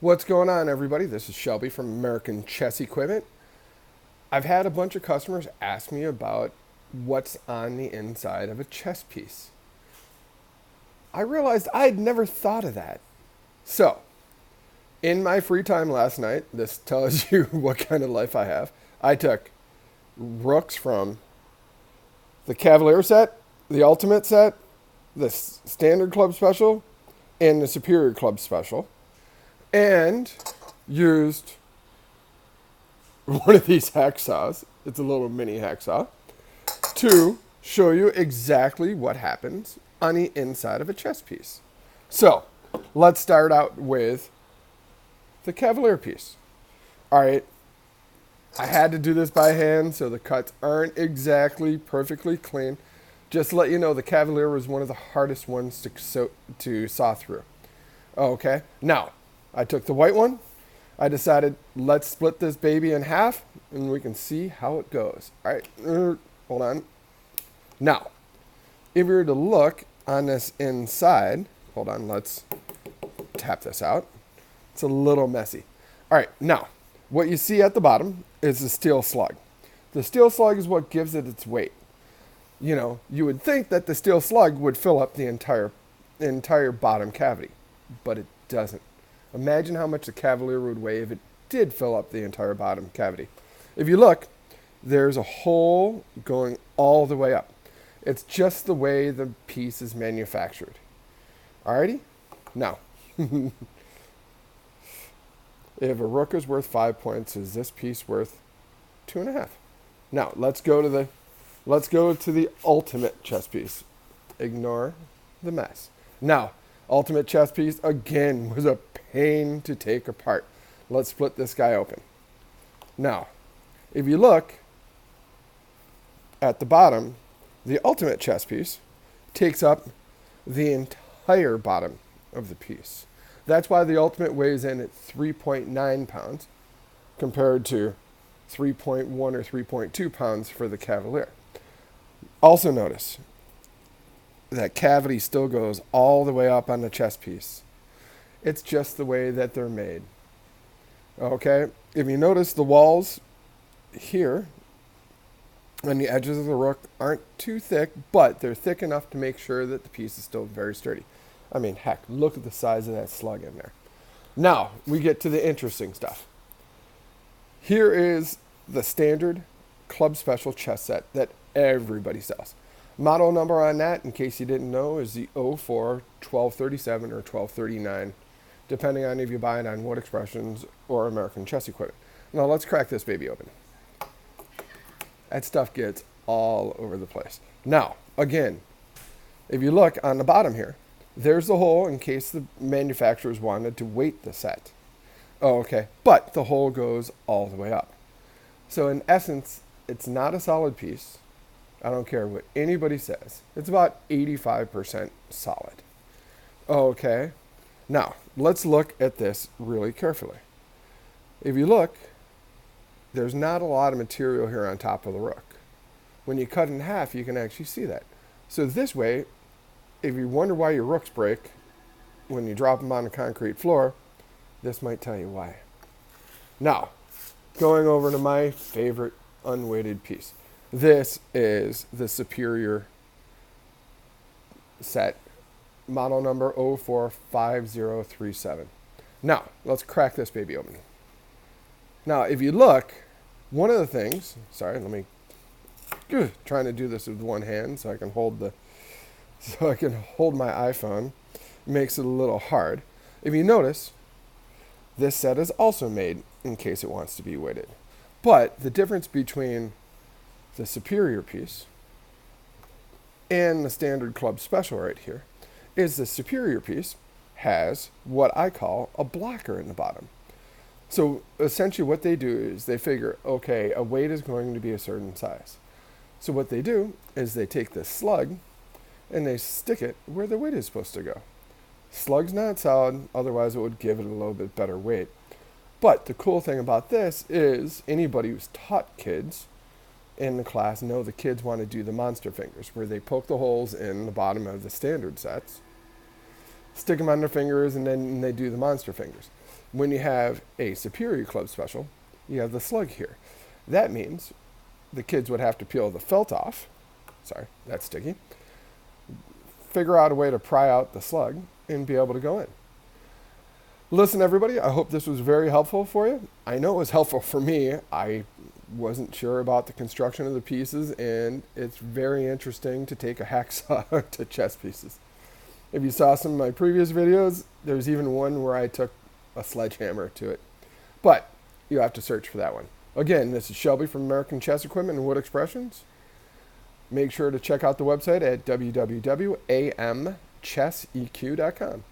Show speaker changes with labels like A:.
A: What's going on, everybody? This is Shelby from American Chess Equipment. I've had a bunch of customers ask me about what's on the inside of a chess piece. I realized I'd never thought of that. So, in my free time last night, this tells you what kind of life I have. I took rooks from the Cavalier set, the Ultimate set, the Standard Club Special, and the Superior Club Special, and used one of these hacksaws. It's a little mini hacksaw to show you exactly what happens on the inside of a chess piece. So let's start out with the Cavalier piece. All right, I had to do this by hand, so the cuts aren't exactly perfectly clean. Just to let you know, the Cavalier was one of the hardest ones to saw through. Okay, now I took the white one. I decided, let's split this baby in half and we can see how it goes. All right, hold on. Now, if you were to look on this inside, hold on, let's tap this out. It's a little messy. All right, now, what you see at the bottom is the steel slug. The steel slug is what gives it its weight. You know, you would think that the steel slug would fill up the entire bottom cavity, but it doesn't. Imagine how much the Cavalier would weigh if it did fill up the entire bottom cavity. If you look, there's a hole going all the way up. It's just the way the piece is manufactured. Alrighty? Now, if a rook is worth 5 points, is this piece worth 2.5? Now, let's go to the ultimate chess piece. Ignore the mess. Now, ultimate chess piece, again, was a pain to take apart. Let's split this guy open. Now, if you look at the bottom, the ultimate chess piece takes up the entire bottom of the piece. That's why the ultimate weighs in at 3.9 pounds compared to 3.1 or 3.2 pounds for the Cavalier. Also notice that cavity still goes all the way up on the chess piece. It's just the way that they're made. Okay, if you notice, the walls here and the edges of the rook aren't too thick, but they're thick enough to make sure that the piece is still very sturdy. I mean, heck, look at the size of that slug in there. Now, we get to the interesting stuff. Here is the standard club special chess set that everybody sells. Model number on that, in case you didn't know, is the 04 1237 or 1239, depending on if you buy it on Wood Expressions or American Chess Equipment. Now let's crack this baby open. That stuff gets all over the place. Now, again, if you look on the bottom here, there's the hole in case the manufacturers wanted to weight the set. Oh, okay, but the hole goes all the way up. So in essence, it's not a solid piece. I don't care what anybody says. It's about 85% solid. Okay. Now, let's look at this really carefully. If you look, there's not a lot of material here on top of the rook. When you cut in half, you can actually see that. So this way, if you wonder why your rooks break when you drop them on the concrete floor, this might tell you why. Now, going over to my favorite unweighted piece. This is the Superior set, model number 045037. Now, let's crack this baby open. Now, if you look, one of the things, trying to do this with one hand so I can hold my iPhone. Makes it a little hard. If you notice, this set is also made in case it wants to be weighted. But the difference between the Superior piece and the Standard Club Special right here is the Superior piece has what I call a blocker in the bottom. So essentially what they do is they figure, okay, a weight is going to be a certain size. So what they do is they take this slug and they stick it where the weight is supposed to go. Slug's not solid, otherwise it would give it a little bit better weight. But the cool thing about this is anybody who's taught kids in the class know the kids want to do the monster fingers, where they poke the holes in the bottom of the standard sets, stick them on their fingers, and then they do the monster fingers. When you have a superior club special, you have the slug here. That means the kids would have to peel the felt off. Sorry, that's sticky. Figure out a way to pry out the slug and be able to go in. Listen, everybody, I hope this was very helpful for you. I know it was helpful for me. I wasn't sure about the construction of the pieces, and it's very interesting to take a hacksaw to chess pieces. If you saw some of my previous videos, there's even one where I took a sledgehammer to it. But you have to search for that one. Again, this is Shelby from American Chess Equipment and Wood Expressions. Make sure to check out the website at www.amchesseq.com.